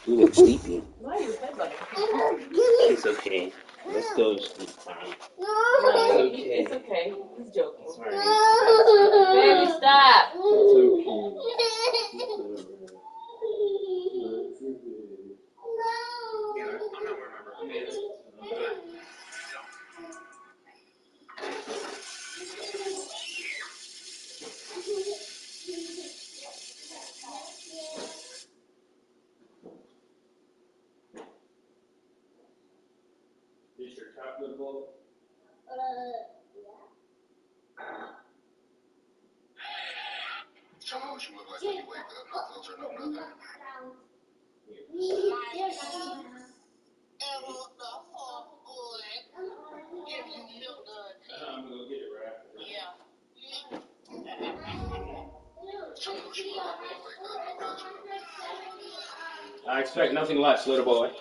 You look sleepy. Why are you headbutting? It's okay. Let's go to sleep time. No, It's okay. it's okay. He's joking. Sorry. Baby, stop. It's okay. Is your top good bowl? Sometimes you look like when you wake up, no filter, no nothing. I'm gonna go get it right after. Yeah. Sometimes you look like when you wake up, no filter. I expect nothing less, little boy.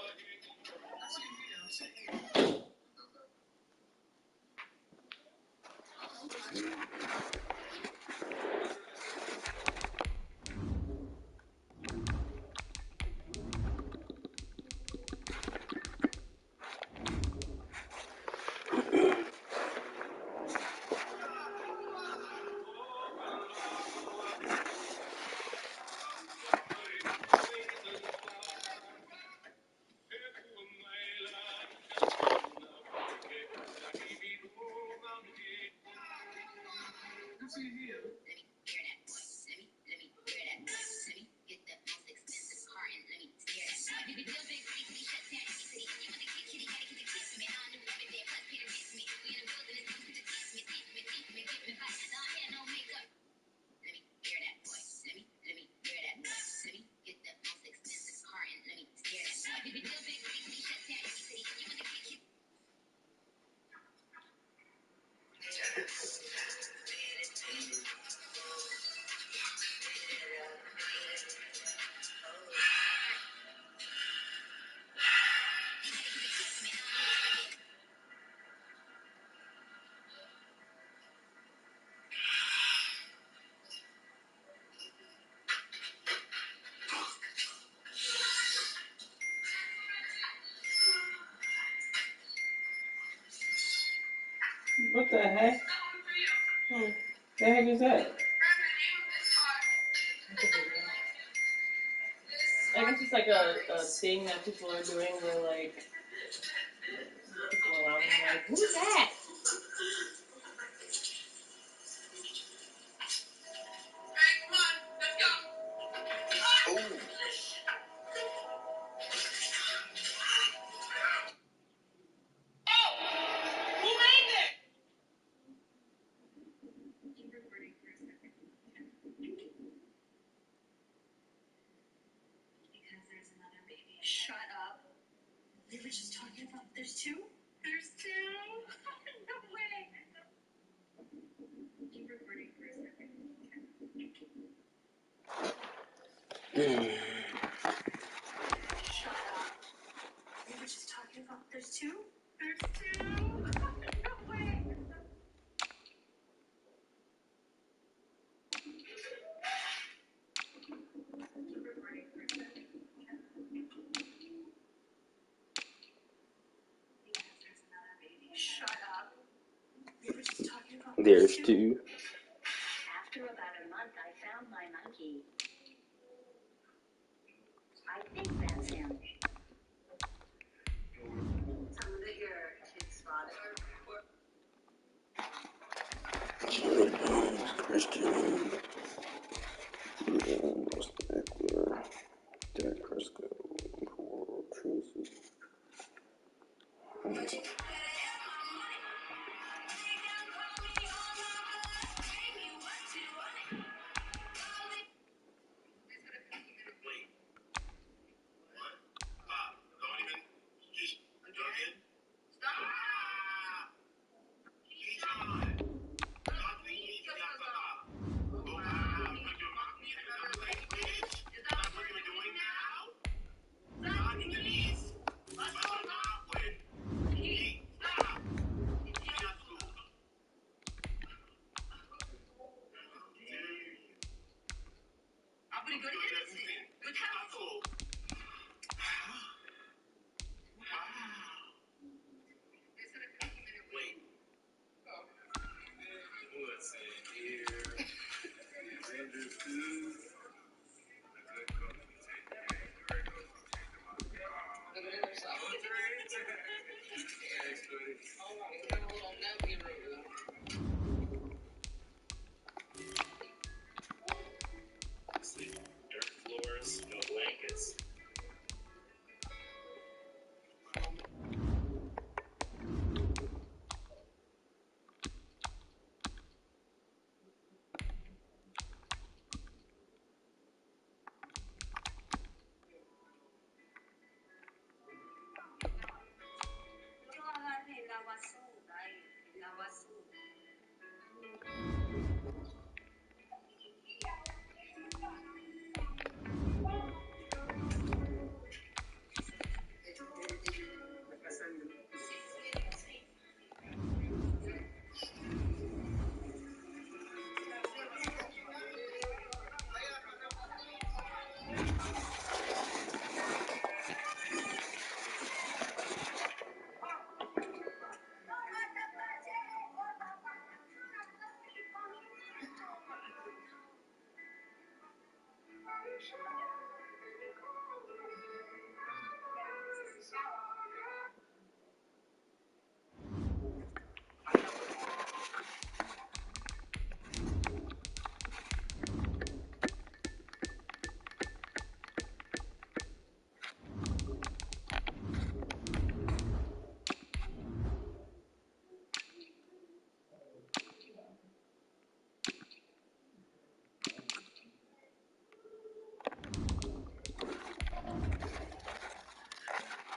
What the heck? The heck is that? I guess it's like a thing that people are doing where like people around them are like, who's that? Shut up. We were just talking about there's two? There's two? No way. Keep recording for a second. Shut up. We were just talking about there's two? There's two? No way. Keep recording for a second. Because there's another baby. Shut up. We were just talking about There's two. After about a month, I found my monkey. I think that's him. Tell him that you're his father. Christian. Eckler. Derek Crisco. Tracy.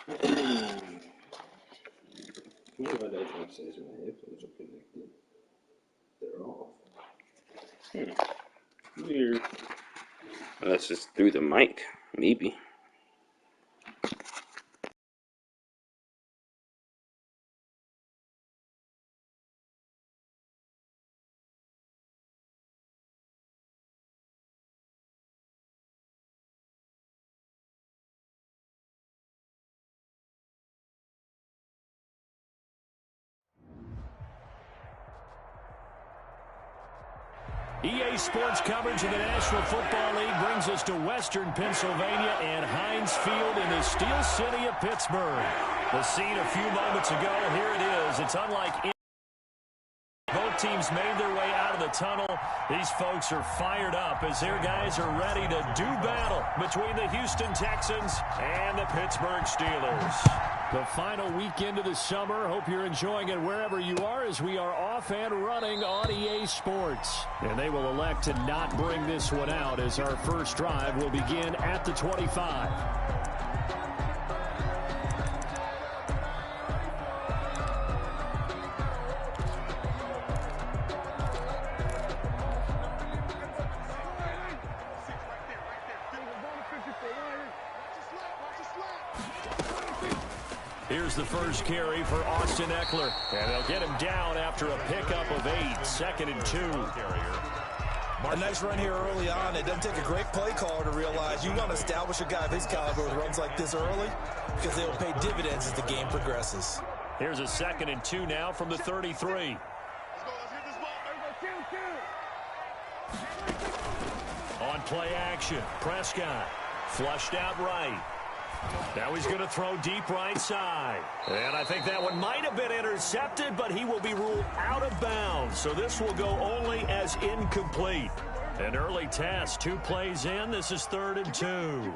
Yeah, my dad's going to say my headphones are connected. They're off. Weird. Unless it's through the mic, maybe. EA Sports coverage of the National Football League brings us to Western Pennsylvania and Heinz Field in the Steel City of Pittsburgh. The scene a few moments ago, here it is. It's unlike both teams made their way out of the tunnel. These folks are fired up as their guys are ready to do battle between the Houston Texans and the Pittsburgh Steelers. The final weekend of the summer. Hope you're enjoying it wherever you are as we are off and running on EA Sports. And they will elect to not bring this one out as our first drive will begin at the 25. Here's the first carry for Austin Ekeler. And they'll get him down after a pickup of 8, 2nd and 2. A nice run here early on. It doesn't take a great play caller to realize you want to establish a guy of his caliber with runs like this early because they will pay dividends as the game progresses. Here's a 2nd and 2 now from the 33. On play action, Prescott flushed out right. Now he's going to throw deep right side. And I think that one might have been intercepted, but he will be ruled out of bounds. So this will go only as incomplete. An early test, 2 plays in. This is 3rd and 2.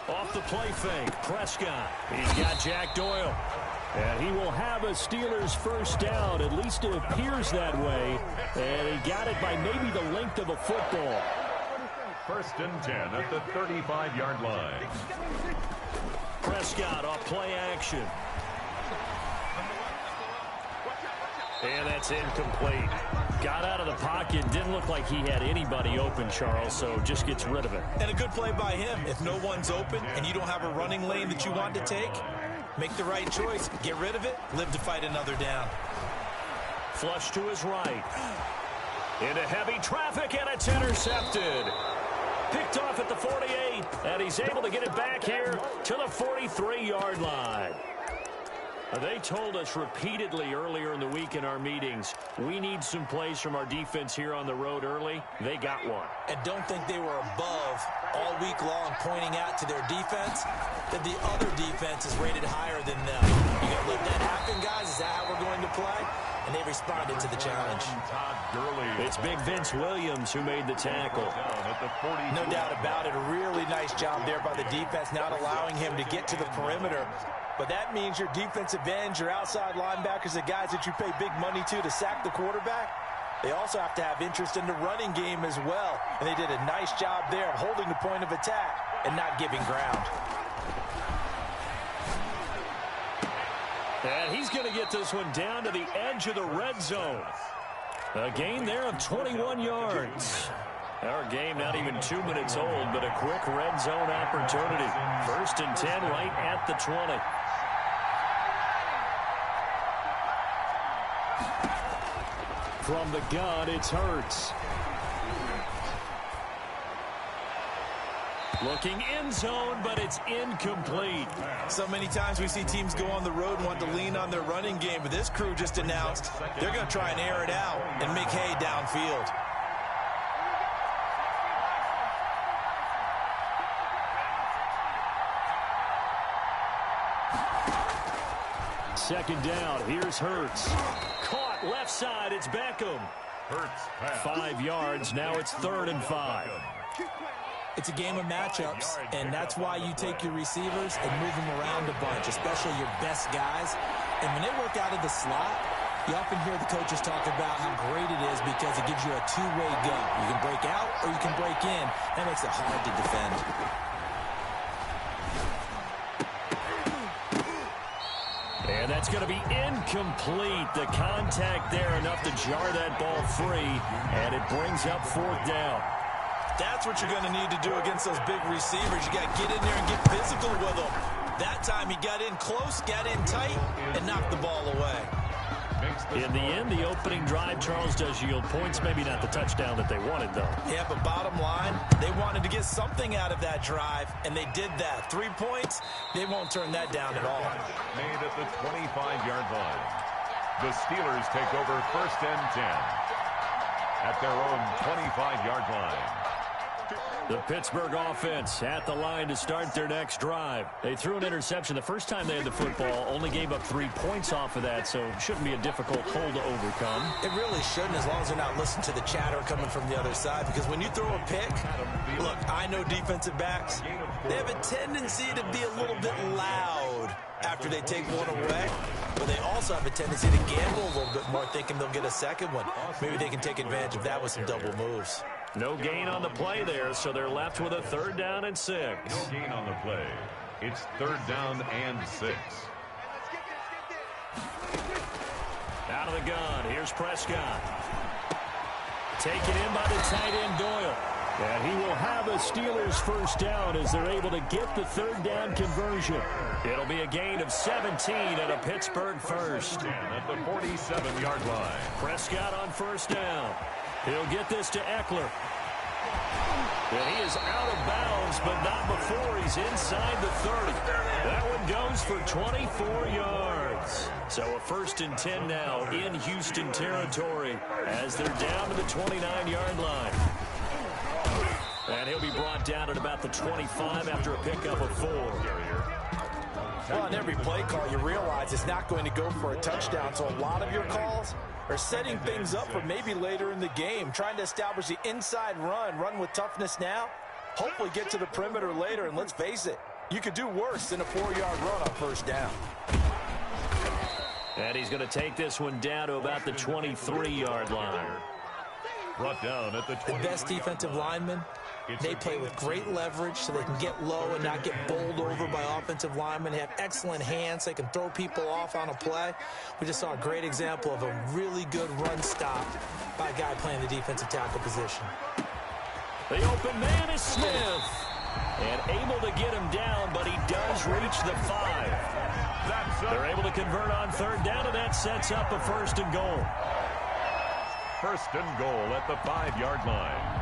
Off the play fake, Prescott. He's got Jack Doyle. And he will have a Steelers first down. At least it appears that way. And he got it by maybe the length of a football. 1st and 10 at the 35-yard line. Prescott off play action. And that's incomplete. Got out of the pocket. Didn't look like he had anybody open, Charles, so just gets rid of it. And a good play by him. If no one's open and you don't have a running lane that you want to take, make the right choice. Get rid of it. Live to fight another down. Flush to his right. Into heavy traffic, and it's intercepted. Picked off at the 48, and he's able to get it back here to the 43-yard line. They told us repeatedly earlier in the week in our meetings, we need some plays from our defense here on the road early. They got one. And don't think they were above all week long pointing out to their defense that the other defense is rated higher than them. You gonna let that happen, guys? Is that how we're going to play? And they responded to the challenge. It's big Vince Williams who made the tackle. No doubt about it. A really nice job there by the defense, not allowing him to get to the perimeter. But that means your defensive ends, your outside linebackers, the guys that you pay big money to sack the quarterback, they also have to have interest in the running game as well. And they did a nice job there of holding the point of attack and not giving ground. And he's going to get this one down to the edge of the red zone. A gain there of 21 yards. Our game not even 2 minutes old, but a quick red zone opportunity. 1st and 10 right at the 20. From the gun, it's Hurts. Looking end zone, but it's incomplete. So many times we see teams go on the road and want to lean on their running game, but this crew just announced they're going to try and air it out and make hay downfield. Second down, here's Hurts. Caught left side, it's Beckham. Hurts pass. 5 yards, now it's 3rd and 5. It's a game of matchups, and that's why you take your receivers and move them around a bunch, especially your best guys. And when they work out of the slot, You often hear the coaches talk about how great it is because it gives you a two-way go. You can break out or you can break in. That makes it hard to defend. And that's going to be incomplete. The contact there enough to jar that ball free, and it brings up 4th down. That's what you're going to need to do against those big receivers. You got to get in there and get physical with them. That time he got in close, got in tight, and knocked the ball away. In the end, the opening drive, Charles, does yield points. Maybe not the touchdown that they wanted, though. Yeah, but bottom line, they wanted to get something out of that drive, and they did that. 3 points, they won't turn that down at all. Made at the 25-yard line. The Steelers take over 1st and 10 at their own 25-yard line. The Pittsburgh offense at the line to start their next drive. They threw an interception the first time they had the football, only gave up 3 points off of that, so shouldn't be a difficult hole to overcome. It really shouldn't, as long as they're not listening to the chatter coming from the other side, because when you throw a pick, look, I know defensive backs, they have a tendency to be a little bit loud after they take one away, but they also have a tendency to gamble a little bit more, thinking they'll get a second one. Maybe they can take advantage of that with some double moves. No gain on the play there, so they're left with a 3rd down and 6. No gain on the play. It's 3rd down and 6. Out of the gun, here's Prescott. Taken in by the tight end Doyle. And he will have a Steelers 1st down as they're able to get the 3rd down conversion. It'll be a gain of 17 and a Pittsburgh 1st. At the 47-yard line. Prescott on 1st down. He'll get this to Eckler. And he is out of bounds, but not before he's inside the 30. That one goes for 24 yards. So a 1st and 10 now in Houston territory as they're down to the 29-yard line. And he'll be brought down at about the 25 after a pickup of 4. Well, on every play call, you realize it's not going to go for a touchdown, so a lot of your calls are setting things up for maybe later in the game, trying to establish the inside run with toughness now, hopefully get to the perimeter later, and let's face it, you could do worse than a 4-yard run on 1st down. And he's going to take this one down to about the 23-yard line. Brought down at the 20. The best defensive linemen, they play with great leverage so they can get low and not get bowled over by offensive linemen. They have excellent hands. They can throw people off on a play. We just saw a great example of a really good run stop by a guy playing the defensive tackle position. The open man is Smith. And able to get him down, but he does reach the 5. They're able to convert on 3rd down, and that sets up a 1st and goal. 1st and goal at the 5-yard line.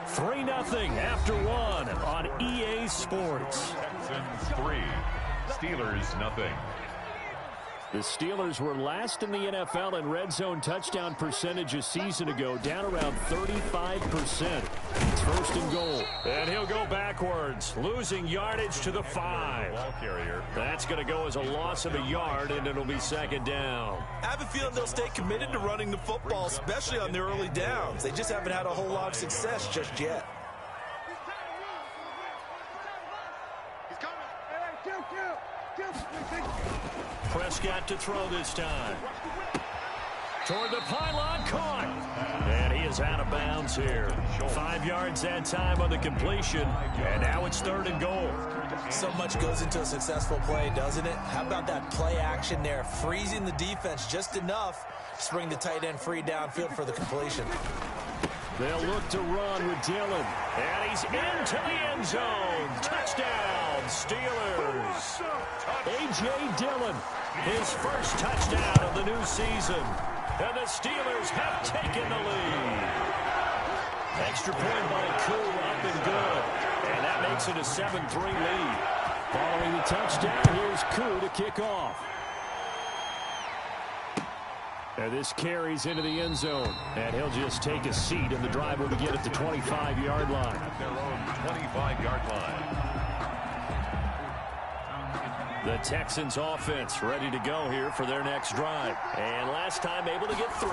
Three 3-0 after one on EA Sports. Texans 3, Steelers nothing. The Steelers were last in the NFL in red zone touchdown percentage a season ago, down around 35%. It's 1st and goal. And he'll go backwards, losing yardage to the 5. Ball carrier. That's going to go as a loss of a yard, and it'll be 2nd down. I have a feeling they'll stay committed to running the football, especially on their early downs. They just haven't had a whole lot of success just yet. Prescott to throw this time. Toward the pylon, caught. And he is out of bounds here. 5 yards that time on the completion. And now it's 3rd and goal. So much goes into a successful play, doesn't it? How about that play action there? Freezing the defense just enough to bring the tight end free downfield for the completion. They'll look to run with Dillon. And he's into the end zone. Touchdown, Steelers. A.J. Dillon, his first touchdown of the new season. And the Steelers have taken the lead. Extra point by Koo, up and good. And that makes it a 7-3 lead. Following the touchdown, here's Koo to kick off. And this carries into the end zone. And he'll just take a seat, and the drive will begin at the 25-yard line. At their own 25-yard line. The Texans offense ready to go here for their next drive. And last time able to get 3.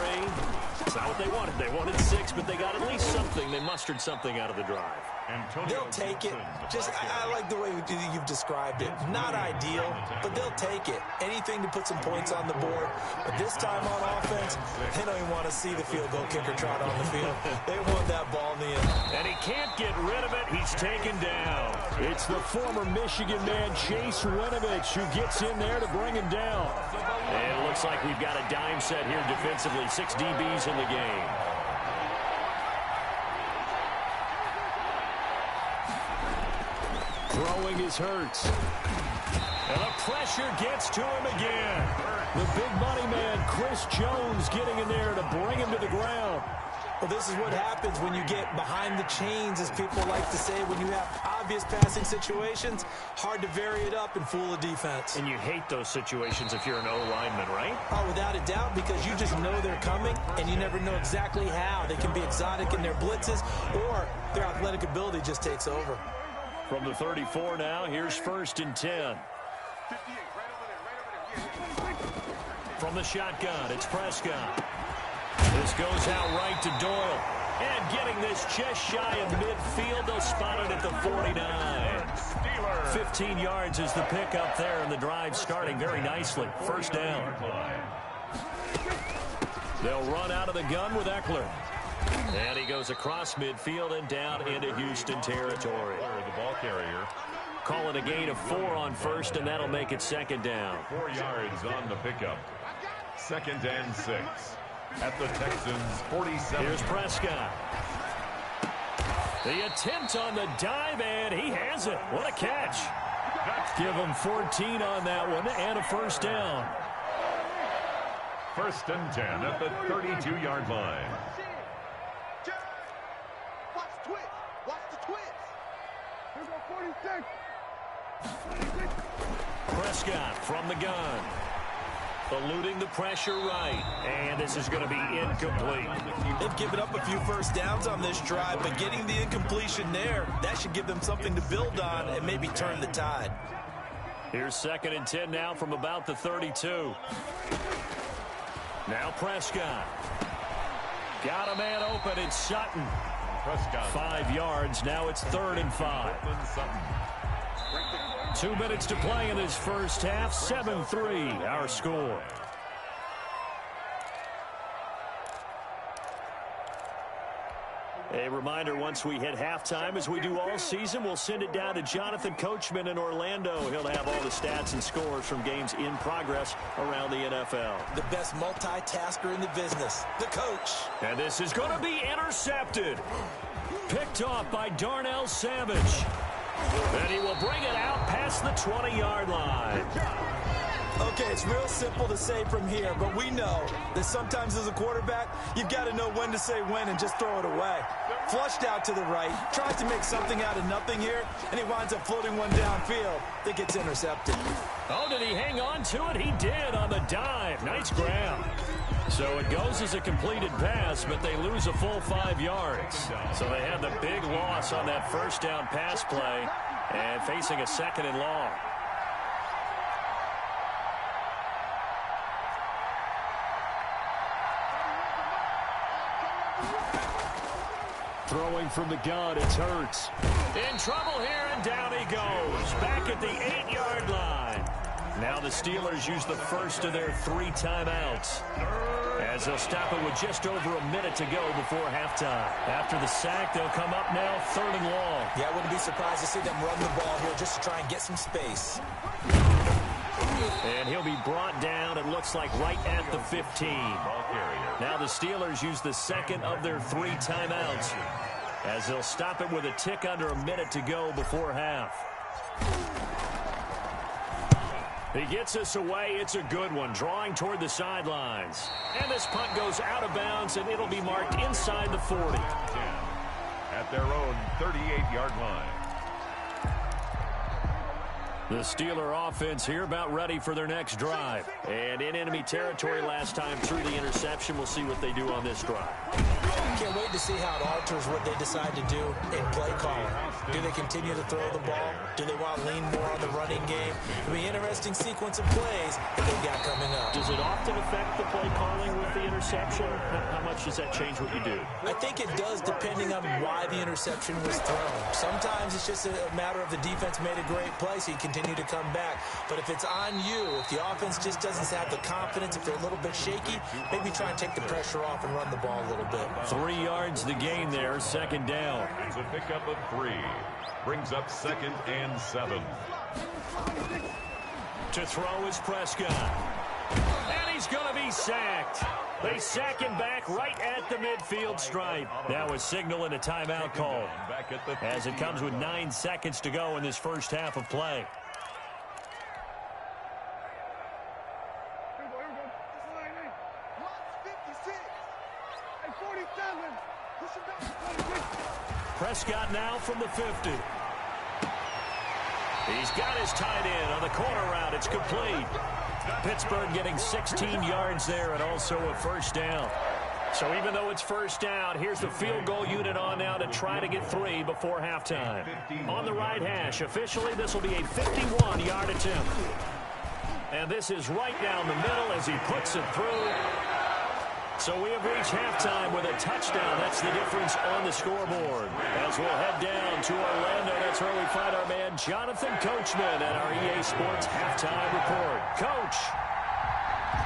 It's not what they wanted. They wanted 6, but they got at least something. They mustered something out of the drive. Antonio They'll take it. Gibson. I like the way you've described it. Not ideal, but they'll take it. Anything to put some points on the board. But this time on offense, they don't even want to see the field goal kicker trot on the field. They want that ball in the end. And he can't get rid of it. He's taken down. It's the former Michigan man, Chase Winovich, who gets in there to bring him down. And it looks like we've got a dime set here defensively. 6 DBs in the game. Throwing is Hurts. And the pressure gets to him again. The big money man, Chris Jones, getting in there to bring him to the ground. Well, this is what happens when you get behind the chains, as people like to say. When you have obvious passing situations, hard to vary it up and fool a defense. And you hate those situations if you're an O-lineman, right? Oh, without a doubt, because you just know they're coming, and you never know exactly how. They can be exotic in their blitzes, or their athletic ability just takes over. From the 34 now, here's 1st and 10. From the shotgun, it's Prescott. This goes out right to Doyle. And getting this just shy of midfield, they'll spot it at the 49. 15 yards is the pickup there, and the drive starting very nicely. 1st down. They'll run out of the gun with Eckler. And he goes across midfield and down into Houston territory. The ball carrier. Call it a gain of 4 on 1st, and that'll make it 2nd down. 4 yards on the pickup. 2nd and 6. At the Texans' 47. Here's Prescott. The attempt on the dive, and he has it. What a catch. Give him 14 on that one, and a 1st down. 1st and 10 at the 32-yard line. Watch the twitch. Watch the twitch. Here's our 46. Prescott from the gun. Eluding the pressure right. And this is going to be incomplete. They've given up a few 1st downs on this drive, but getting the incompletion there, that should give them something to build on and maybe turn the tide. Here's 2nd and 10 now from about the 32. Now Prescott. Got a man open. It's Sutton. Prescott. 5 yards. Now it's 3rd and 5. 2 minutes to play in this first half. 7-3 our score. A reminder, once we hit halftime, as we do all season, we'll send it down to Jonathan Coachman in Orlando. He'll have all the stats and scores from games in progress around the NFL. The best multitasker in the business, the coach. And this is going to be intercepted. Picked off by Darnell Savage. And he will bring it out past the 20-yard line. Okay, it's real simple to say from here, but we know that sometimes as a quarterback, you've got to know when to say when and just throw it away. Flushed out to the right, tries to make something out of nothing here, and he winds up floating one downfield that gets intercepted. Oh, did he hang on to it? He did on the dive. Nice grab. So it goes as a completed pass, but they lose a full 5 yards. So they had the big loss on that 1st down pass play and facing a 2nd and long. Throwing from the gun, it's Hurts. In trouble here, and down he goes. Back at the 8-yard line. Now the Steelers use the first of their 3 timeouts, as they'll stop it with just over a minute to go before halftime. After the sack, they'll come up now 3rd and long. Yeah, I wouldn't be surprised to see them run the ball here just to try and get some space. And he'll be brought down, it looks like, right at the 15. Now the Steelers use the 2nd of their 3 timeouts, as they'll stop it with a tick under a minute to go before half. He gets us away. It's a good one, drawing toward the sidelines. And this punt goes out of bounds, and it'll be marked inside the 40. At their own 38-yard line. The Steeler offense here about ready for their next drive. And in enemy territory last time through the interception. We'll see what they do on this drive. Can't wait to see how it alters what they decide to do in play calling. Do they continue to throw the ball? Do they want to lean more on the running game? It'll be an interesting sequence of plays that they've got coming up. Does it often affect the play calling with the interception? interception? How much does that change what you do? I think it does, depending on why the interception was thrown. Sometimes it's just a matter of the defense made a great play, so you continue to come back. But if it's on you, if the offense just doesn't have the confidence, if they're a little bit shaky, maybe try and take the pressure off and run the ball a little bit. 3 yards the gain there, second down. It's a pickup of 3. Brings up 2nd and 7. To throw is Prescott. And he's going to be sacked. They sack him back right at the midfield stripe. That was signaling a timeout call as it comes with 9 seconds to go in this first half of play. Prescott now from the 50. He's got his tight end on the corner route. It's complete. Pittsburgh getting 16 yards there and also a first down. So even though it's first down, here's the field goal unit on now to try to get 3 before halftime. On the right hash, officially this will be a 51-yard attempt. And this is right down the middle as he puts it through. So we have reached halftime with a touchdown. That's the difference on the scoreboard. As we'll head down to Orlando, that's where we find our man Jonathan Coachman at our EA Sports Halftime Report. Coach!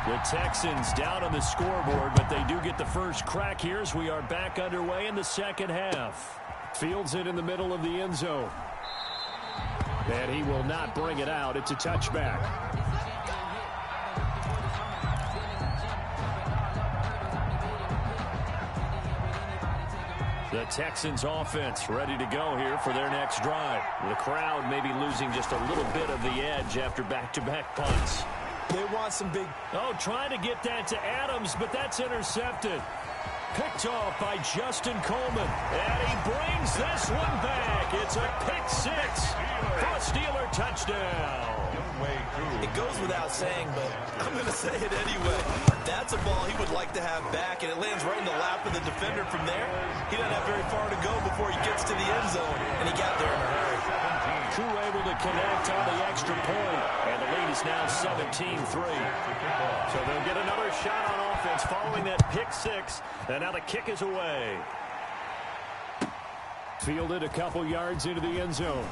The Texans down on the scoreboard, but they do get the first crack here as we are back underway in the second half. Fields it in the middle of the end zone. And he will not bring it out. It's a touchback. The Texans offense ready to go here for their next drive. The crowd may be losing just a little bit of the edge after back-to-back punts. They want some big... Oh, trying to get that to Adams, but that's intercepted. Picked off by Justin Coleman. And he brings this one back. It's a pick 6 for a Steeler touchdown. It goes without saying, but I'm going to say it anyway. That's a ball he would like to have back, and it lands right in the lap of the defender from there. He doesn't have very far to go before he gets to the end zone, and he got there in a hurry. Crew able to connect on the extra point, and the lead is now 17-3. So they'll get another shot on offense following that pick 6, and now the kick is away. Fielded a couple yards into the end zone.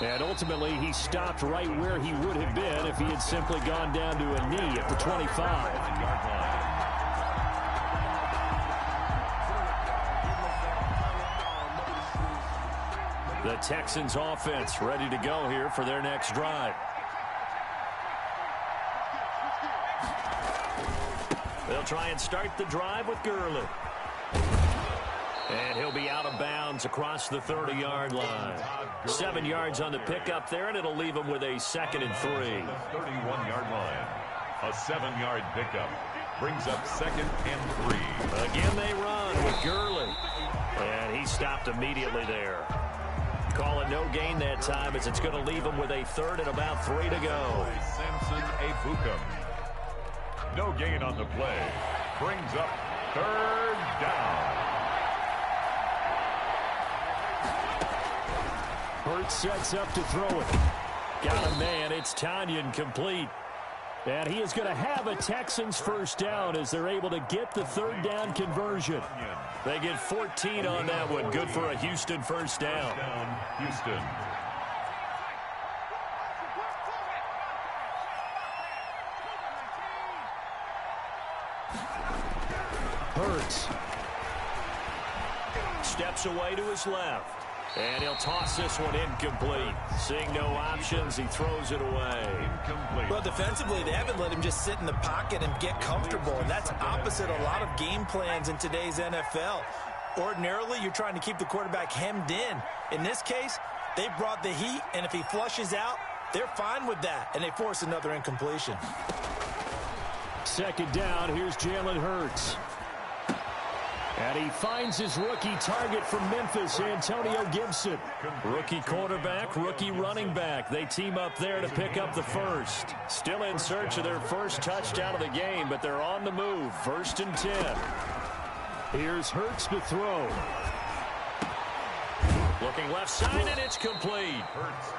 And ultimately, he stopped right where he would have been if he had simply gone down to a knee at the 25. The Texans offense ready to go here for their next drive. They'll try and start the drive with Gurley. And he'll be out of bounds across the 30-yard line. 7 yards on the pickup there, and it'll leave him with a 2nd and 3. 31-yard line. A 7-yard pickup. Brings up 2nd and 3. Again they run with Gurley. And he stopped immediately there. Call it no gain that time as it's going to leave him with a 3rd and about 3 to go. Samson Ebukam. No gain on the play. Brings up 3rd down. Hurts sets up to throw it. Got a man. It's Tonyan complete. And he is going to have a Texans first down as they're able to get the 3rd down conversion. They get 14 on that one. Good for a Houston first down. Houston. Hurts steps away to his left. And he'll toss this one incomplete. Seeing no options, he throws it away. Incomplete. Well, defensively, they haven't let him just sit in the pocket and get comfortable, and that's opposite a lot of game plans in today's NFL. Ordinarily, you're trying to keep the quarterback hemmed in. In this case, they brought the heat, and if he flushes out, they're fine with that, and they force another incompletion. 2nd down, here's Jalen Hurts. And he finds his rookie target from Memphis, Antonio Gibson. Rookie quarterback, rookie running back. They team up there to pick up the first. Still in search of their first touchdown of the game, but they're on the move. 1st and 10. Here's Hurts to throw. Looking left side, and it's complete.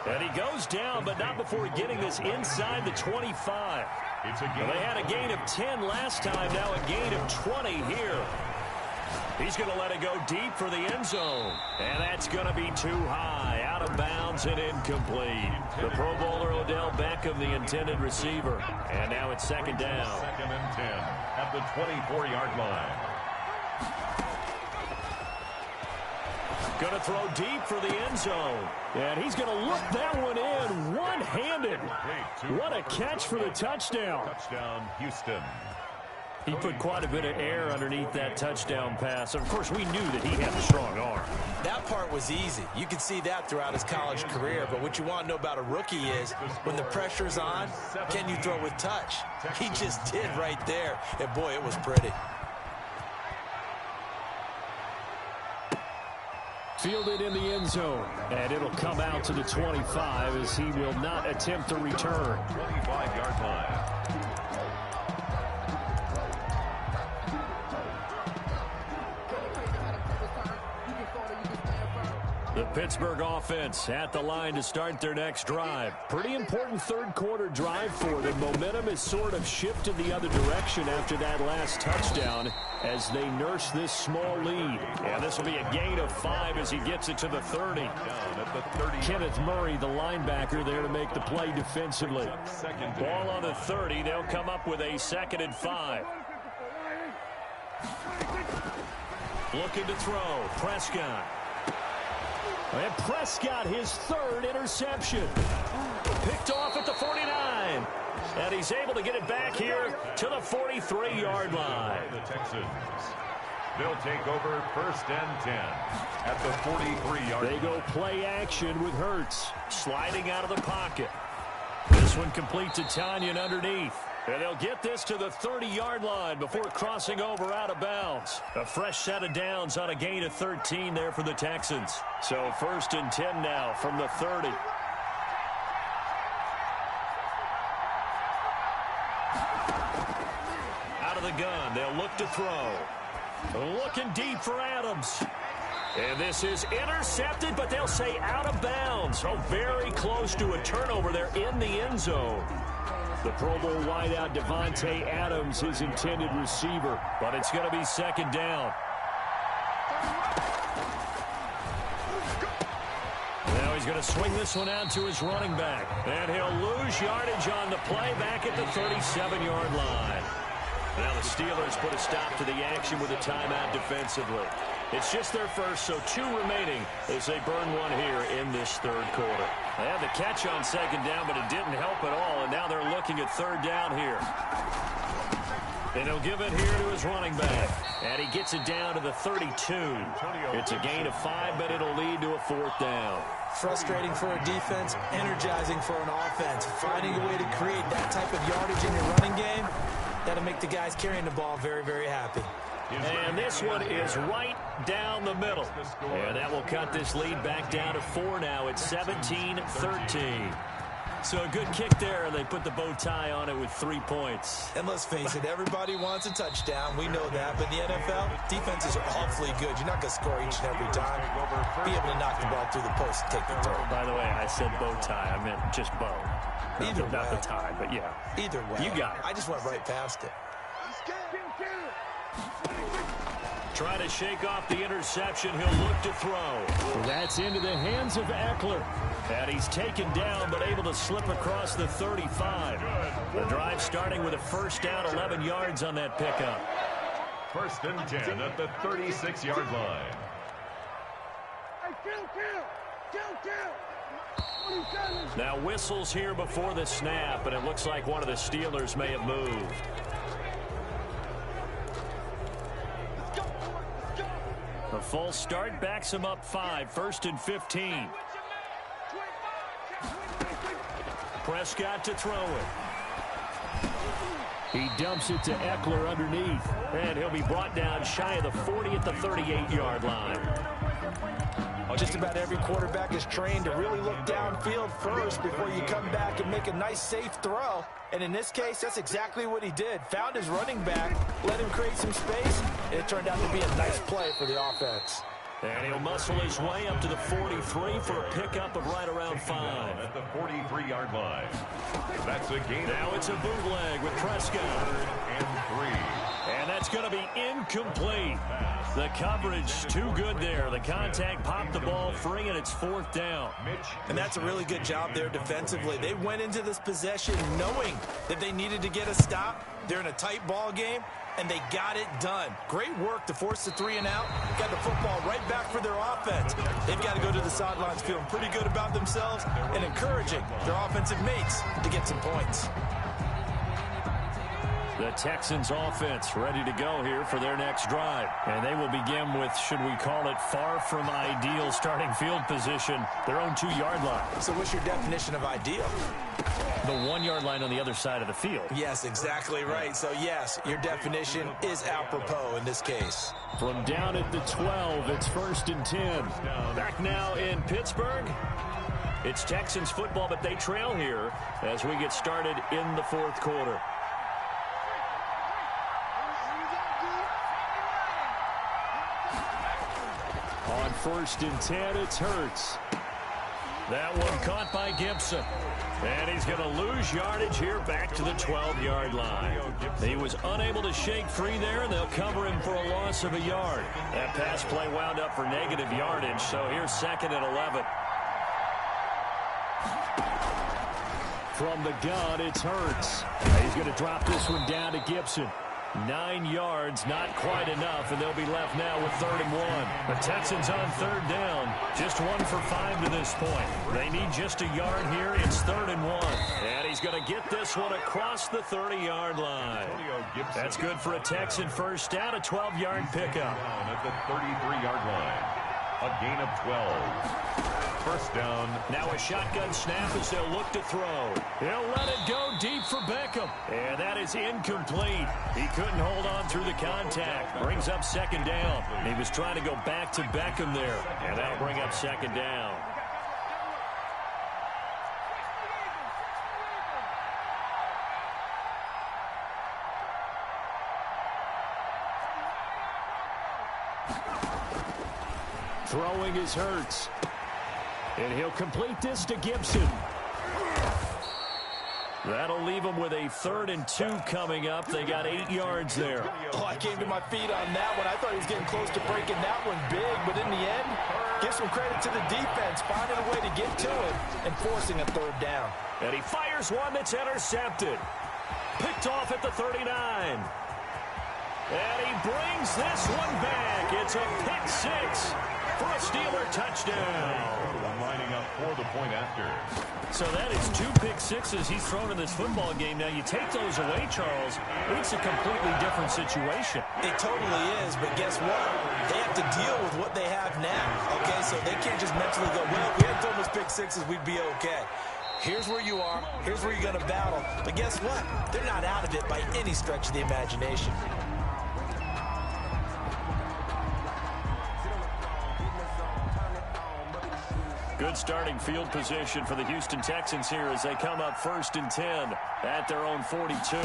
And he goes down, but not before getting this inside the 25. It's a Well, gain. they had a gain of 10 last time, now a gain of 20 here. He's going to let it go deep for the end zone. And that's going to be too high. Out of bounds and incomplete. The Pro Bowler Odell Beckham, the intended receiver. And now it's second down. 2nd and 10 at the 24-yard line. Going to throw deep for the end zone. And he's going to look that one in one-handed. What a catch for the touchdown. Touchdown, Houston. He put quite a bit of air underneath that touchdown pass. Of course, we knew that he had the strong arm. That part was easy. You can see that throughout his college career. But what you want to know about a rookie is when the pressure's on, can you throw with touch? He just did right there. And, boy, it was pretty. Fielded in the end zone. And it'll come out to the 25 as he will not attempt a return. 25-yard line. The Pittsburgh offense at the line to start their next drive. Pretty important third quarter drive for them. Momentum has sort of shifted the other direction after that last touchdown as they nurse this small lead. And this will be a gain of 5 as he gets it to the 30. Down at the 30. Kenneth Murray, the linebacker, there to make the play defensively. Ball on the 30. They'll come up with a 2nd and 5. Looking to throw. Prescott. And Prescott, his 3rd interception. Picked off at the 49. And he's able to get it back here to the 43-yard line. The Texans. They'll take over 1st and 10 at the 43-yard line. They go play action with Hurts. Sliding out of the pocket. This one complete to Tanyan underneath. And they'll get this to the 30-yard line before crossing over out of bounds. A fresh set of downs on a gain of 13 there for the Texans. So 1st and 10 now from the 30. Out of the gun, they'll look to throw. Looking deep for Adams. And this is intercepted, but they'll say out of bounds. Oh, very close to a turnover there in the end zone. The Pro Bowl wideout Devontae Adams, his intended receiver. But it's going to be 2nd down. Now he's going to swing this one out to his running back. And he'll lose yardage on the play back at the 37-yard line. Now the Steelers put a stop to the action with a timeout defensively. It's just their first, so 2 remaining as they burn one here in this 3rd quarter. They had the catch on 2nd down, but it didn't help at all, and now they're looking at 3rd down here. And he'll give it here to his running back. And he gets it down to the 32. It's a gain of 5, but it'll lead to a 4th down. Frustrating for a defense, energizing for an offense. Finding a way to create that type of yardage in your running game, that'll make the guys carrying the ball very, very happy. And this one is right down the middle. And that will cut this lead back down to 4 now. It's 17-13. So a good kick there, and they put the bow tie on it with 3 points. And let's face it, everybody wants a touchdown. We know that. But in the NFL, defenses are awfully good. You're not going to score each and every time. Be able to knock the ball through the post and take the throw. By the way, I said bow tie. I meant just bow. Either way. Not the tie, but yeah. Either way. You got it. I just went right past it. Trying to shake off the interception. He'll look to throw. That's into the hands of Eckler. And he's taken down, but able to slip across the 35. The drive starting with a 1st down, 11 yards on that pickup. 1st and 10 at the 36-yard line. Now whistles here before the snap, and it looks like one of the Steelers may have moved. A false start backs him up 5, 1st and 15. Prescott to throw it. He dumps it to Eckler underneath, and he'll be brought down shy of the 40 at the 38-yard line. Just about every quarterback is trained to really look downfield first before you come back and make a nice, safe throw. And in this case, that's exactly what he did. Found his running back, let him create some space, and it turned out to be a nice play for the offense. And he'll muscle his way up to the 43 for a pickup of right around 5. At the 43-yard line. That's a gain. Now it's a bootleg with Prescott. 3rd and 3. And that's going to be incomplete. The coverage too good there. The contact popped the ball free, and it's 4th down. And that's a really good job there defensively. They went into this possession knowing that they needed to get a stop. They're in a tight ball game, and they got it done. Great work to force the 3 and out. Got the football right back for their offense. They've got to go to the sidelines feeling pretty good about themselves and encouraging their offensive mates to get some points. The Texans offense ready to go here for their next drive. And they will begin with, should we call it, far from ideal starting field position, their own 2-yard line. So what's your definition of ideal? The 1-yard line on the other side of the field. Yes, exactly right. So, yes, your definition is apropos in this case. From down at the 12, it's 1st and 10. Back now in Pittsburgh. It's Texans football, but they trail here as we get started in the 4th quarter. On 1st and 10, it's Hurts. That one caught by Gibson. And he's going to lose yardage here back to the 12-yard line. He was unable to shake free there, and they'll cover him for a loss of a yard. That pass play wound up for negative yardage, so here's 2nd and 11. From the gun, it's Hurts. He's going to drop this one down to Gibson. 9 yards, not quite enough, and they'll be left now with 3rd and 1. The Texans on 3rd down, just 1 for 5 to this point. They need just a yard here. It's 3rd and 1. And he's going to get this one across the 30-yard line. That's good for a Texan first down, a 12-yard pickup. At the 33-yard line, a gain of 12. 1st down. Now a shotgun snap as they'll look to throw. He'll let it go deep for Beckham. And that is incomplete. He couldn't hold on through the contact. Brings up 2nd down. He was trying to go back to Beckham there. And that'll bring up 2nd down. Throwing is Hurts. And he'll complete this to Gibson. That'll leave them with a 3rd and 2 coming up. They got 8 yards there. Oh, I came to my feet on that one. I thought he was getting close to breaking that one big, but in the end, give some credit to the defense, finding a way to get to it and forcing a 3rd down. And he fires one that's intercepted. Picked off at the 39. And he brings this one back. It's a pick 6 for a Steeler touchdown. Lining up for the point after. So that is 2 pick 6s he's thrown in this football game. Now you take those away, Charles, it's a completely different situation. It totally is, but guess what? They have to deal with what they have now. Okay, so they can't just mentally go, well, if we had thrown those pick 6s, we'd be okay. Here's where you are. Here's where you're going to battle. But guess what? They're not out of it by any stretch of the imagination. Good starting field position for the Houston Texans here as they come up 1st and 10 at their own 42.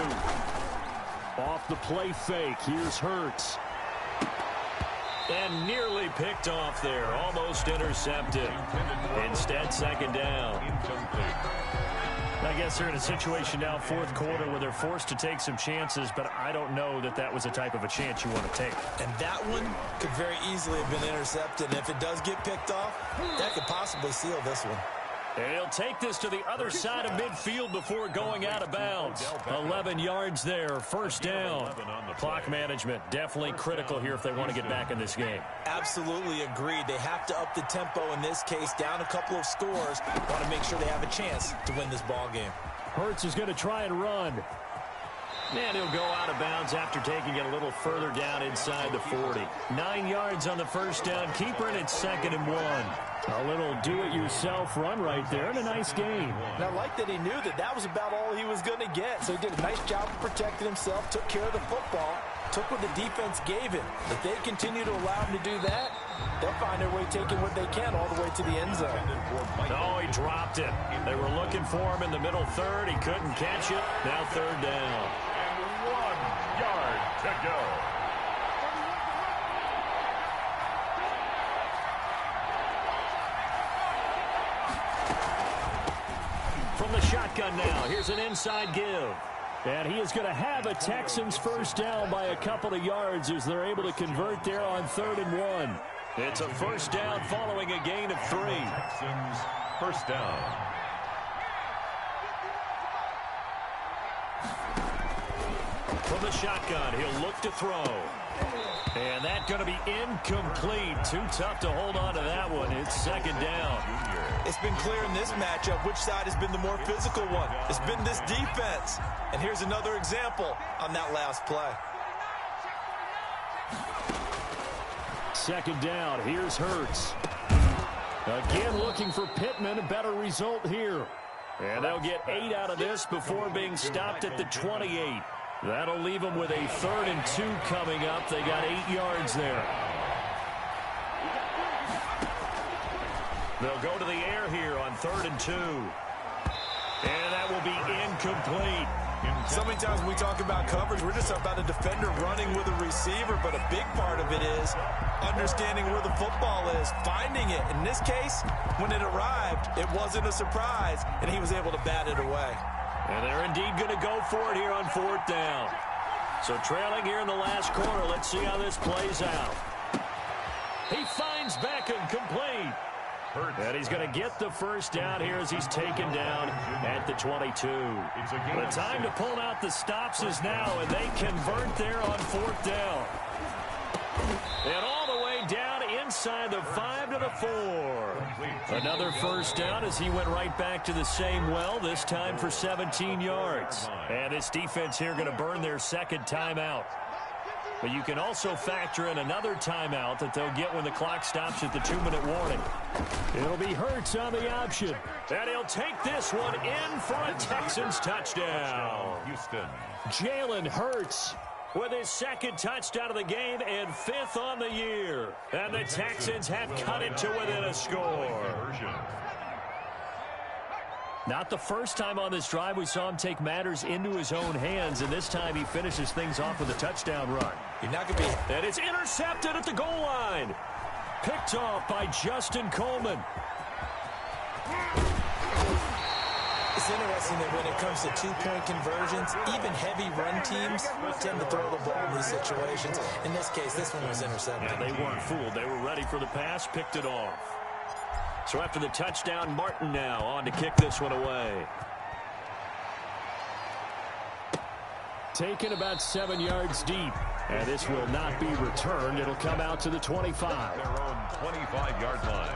Off the play fake, here's Hurts. And nearly picked off there, almost intercepted. Instead, 2nd down. I guess they're in a situation now, 4th quarter, where they're forced to take some chances, but I don't know that that was the type of a chance you want to take. And that one could very easily have been intercepted. And if it does get picked off, that could possibly seal this one. And he'll take this to the other side of midfield before going out of bounds. 11 yards there, 1st down. Clock management definitely critical here if they want to get back in this game. Absolutely agreed. They have to up the tempo in this case, down a couple of scores. Want to make sure they have a chance to win this ball game. Hurts is going to try and run. And he'll go out of bounds after taking it a little further down inside the 40. 9 yards on the 1st down keeper, and it's 2nd and 1. A little do-it-yourself run right there, and a nice gain. And I like that he knew that that was about all he was going to get. So he did a nice job of protecting himself, took care of the football, took what the defense gave him. If they continue to allow him to do that, they'll find their way taking what they can all the way to the end zone. Oh, he dropped it. They were looking for him in the middle 3rd. He couldn't catch it. Now 3rd down. 1 yard to go. shotgun now. Here's an inside give. And he is going to have a Texans first down by a couple of yards as they're able to convert there on 3rd and 1. It's a first down following a gain of 3. Texans first down. From the shotgun, he'll look to throw. And that's going to be incomplete. Too tough to hold on to that one. It's 2nd down. It's been clear in this matchup which side has been the more physical one. It's been this defense. And here's another example on that last play. 2nd down. Here's Hurts. Again looking for Pittman. A better result here. And they'll get 8 out of this before being stopped at the 28. That'll leave them with a 3rd and 2 coming up. They got 8 yards there. They'll go to the air here on 3rd and 2. And that will be incomplete. So many times when we talk about coverage, we're just about a defender running with a receiver, but a big part of it is understanding where the football is, finding it. In this case, when it arrived, it wasn't a surprise, and he was able to bat it away. And they're indeed going to go for it here on 4th down. So trailing here in the last quarter, let's see how this plays out. He finds Beckham complete. And he's going to get the first down here as he's taken down at the 22. The time to pull out the stops is now, and they convert there on 4th down. And all the way down inside the 5 to the 4. Another first down as he went right back to the same well, this time for 17 yards. And this defense here going to burn their 2nd timeout. But you can also factor in another timeout that they'll get when the clock stops at the 2-minute warning. It'll be Hurts on the option. And he'll take this one in for a Texans touchdown. Houston. Jalen Hurts with his 2nd touchdown of the game and 5th on the year. And the Texans have cut it to within a score. Not the first time on this drive we saw him take matters into his own hands, and this time he finishes things off with a touchdown run. You're not going to be... And it's intercepted at the goal line. Picked off by Justin Coleman. It's interesting that when it comes to 2-point conversions, even heavy run teams tend to throw the ball in these situations. In this case, this one was intercepted. And they weren't fooled. They were ready for the pass, picked it off. So after the touchdown, Martin now on to kick this one away. Taken about 7 yards deep. And this will not be returned. It'll come out to the 25. Their own 25-yard line.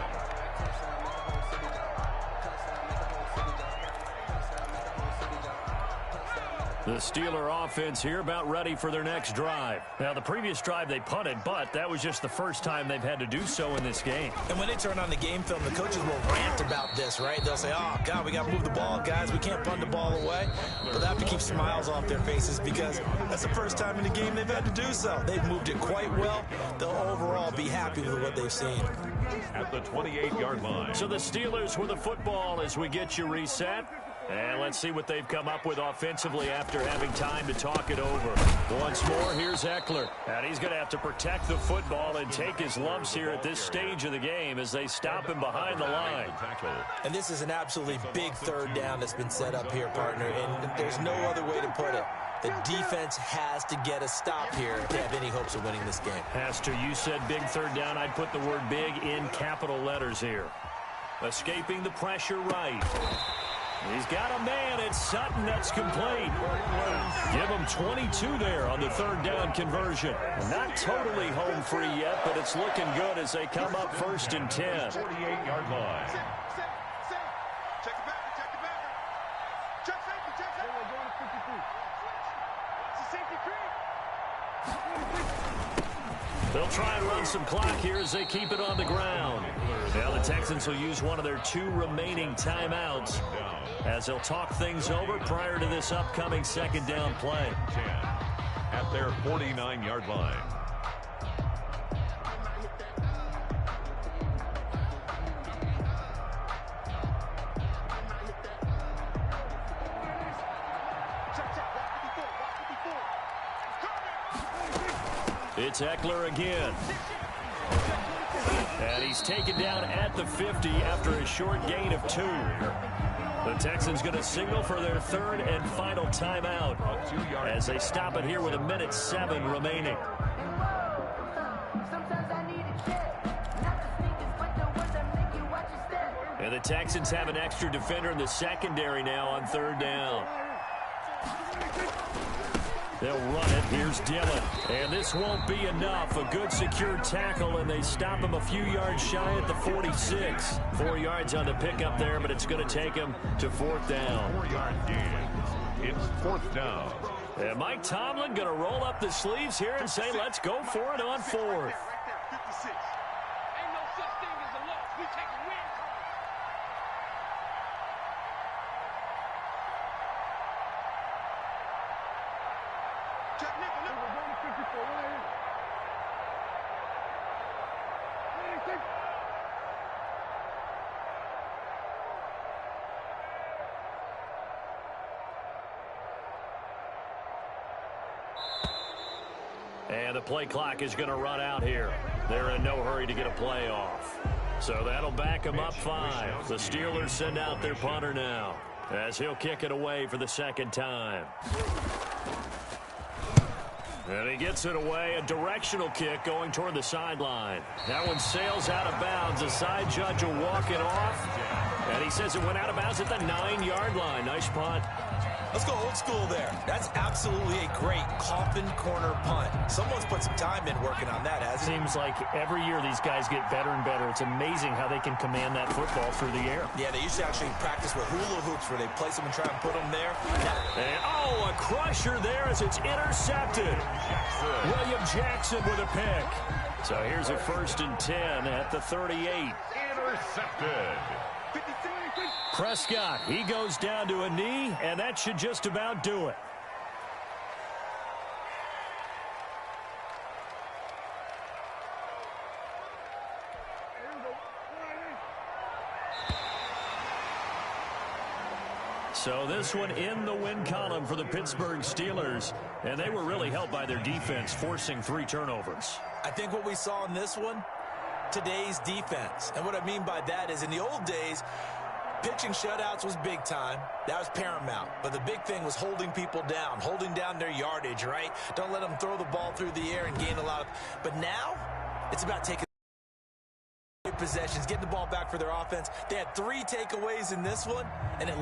The Steeler offense here about ready for their next drive. Now, the previous drive they punted, but that was just the first time they've had to do so in this game. And when they turn on the game film, the coaches will rant about this, right? They'll say, oh, God, we got to move the ball, guys. We can't punt the ball away. But they have to keep smiles off their faces because that's the first time in the game they've had to do so. They've moved it quite well. They'll overall be happy with what they've seen. At the 28-yard line. So the Steelers with the football as we get you reset. And let's see what they've come up with offensively after having time to talk it over. Once more, here's Eckler. And he's going to have to protect the football and take his lumps here at this stage of the game as they stop him behind the line. And this is an absolutely big 3rd down that's been set up here, partner. And there's no other way to put it. The defense has to get a stop here if they have any hopes of winning this game. Has to. You said big 3rd down. I'd put the word big in capital letters here. Escaping the pressure right. He's got a man. It's Sutton. That's complete. Give him 22 there on the 3rd down conversion. Not totally home free yet, but it's looking good as they come up 1st and 10. 48-yard line. Check the backer, check the backer. Check safety, check safety. We're going to 53. Watch the safety creep. They'll try and run some clock here as they keep it on the ground. Now the Texans will use one of their 2 remaining timeouts as they'll talk things over prior to this upcoming 2nd down play. 10 at their 49-yard line. It's Eckler again. And he's taken down at the 50 after a short gain of 2. The Texans going to signal for their third and final timeout as they stop it here with 1:07 remaining. And the Texans have an extra defender in the secondary now on third down. They'll run it. Here's Dillon. And this won't be enough. A good secure tackle, and they stop him a few yards shy at the 46. 4 yards on the pickup there, but it's going to take him to fourth down. 4-yard gain. It's fourth down. And Mike Tomlin going to roll up the sleeves here and say, let's go for it on fourth. Right there, 56. Ain't no such thing as a loss. We take a win. Check nickel, nickel. We're going to 54. What are you? And the play clock is going to run out here. They're in no hurry to get a play off. So that'll back them up 5. The Steelers send out their punter now as he'll kick it away for the second time. And he gets it away, a directional kick going toward the sideline. That one sails out of bounds. The side judge will walk it off. And he says it went out of bounds at the 9-yard line. Nice punt. Let's go old school there. That's absolutely a great coffin corner punt. Someone's put some time in working on that, hasn't Seems like every year these guys get better and better. It's amazing how they can command that football through the air. Yeah, they used to actually practice with hula hoops where they place them and try and put them there. And, oh, a crusher there as it's intercepted. William Jackson with a pick. So here's a 1st and 10 at the 38. Intercepted. Prescott, he goes down to a knee, and that should just about do it. So this one in the win column for the Pittsburgh Steelers, and they were really helped by their defense, forcing 3 turnovers. I think what we saw in this one, today's defense. And what I mean by that is in the old days, pitching shutouts was big time. That was paramount. But the big thing was holding people down, holding down their yardage, right? Don't let them throw the ball through the air and gain a lot of... But now, it's about taking possessions, getting the ball back for their offense. They had 3 takeaways in this one, and it